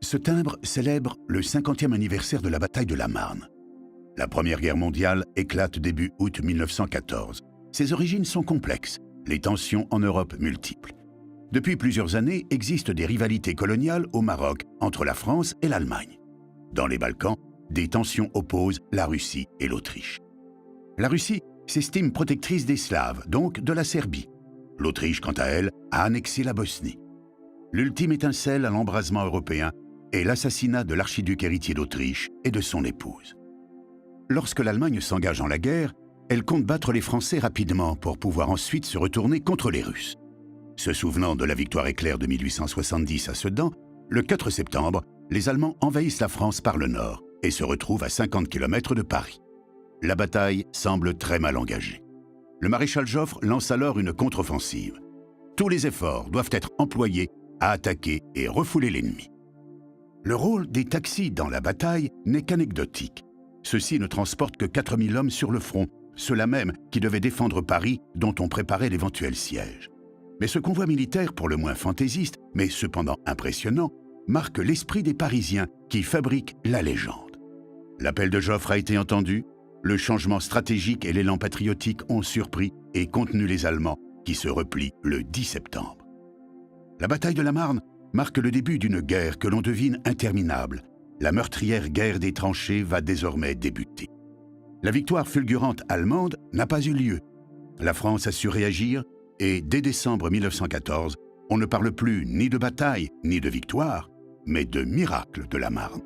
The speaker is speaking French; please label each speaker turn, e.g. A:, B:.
A: Ce timbre célèbre le 50e anniversaire de la bataille de la Marne. La Première Guerre mondiale éclate début août 1914. Ses origines sont complexes, les tensions en Europe multiples. Depuis plusieurs années, existent des rivalités coloniales au Maroc entre la France et l'Allemagne. Dans les Balkans, des tensions opposent la Russie et l'Autriche. La Russie s'estime protectrice des Slaves, donc de la Serbie. L'Autriche, quant à elle, a annexé la Bosnie. L'ultime étincelle à l'embrasement européen est l'assassinat de l'archiduc héritier d'Autriche et de son épouse. Lorsque l'Allemagne s'engage dans la guerre, elle compte battre les Français rapidement pour pouvoir ensuite se retourner contre les Russes. Se souvenant de la victoire éclair de 1870 à Sedan, le 4 septembre, les Allemands envahissent la France par le nord et se retrouvent à 50 km de Paris. La bataille semble très mal engagée. Le maréchal Joffre lance alors une contre-offensive. Tous les efforts doivent être employés à attaquer et refouler l'ennemi. Le rôle des taxis dans la bataille n'est qu'anecdotique. Ceux-ci ne transportent que 4000 hommes sur le front, ceux-là même qui devaient défendre Paris dont on préparait l'éventuel siège. Mais ce convoi militaire, pour le moins fantaisiste, mais cependant impressionnant, marque l'esprit des Parisiens qui fabriquent la légende. L'appel de Joffre a été entendu, le changement stratégique et l'élan patriotique ont surpris et contenu les Allemands qui se replient le 10 septembre. La bataille de la Marne marque le début d'une guerre que l'on devine interminable. La meurtrière guerre des tranchées va désormais débuter. La victoire fulgurante allemande n'a pas eu lieu. La France a su réagir et dès décembre 1914, on ne parle plus ni de bataille ni de victoire, mais de miracle de la Marne.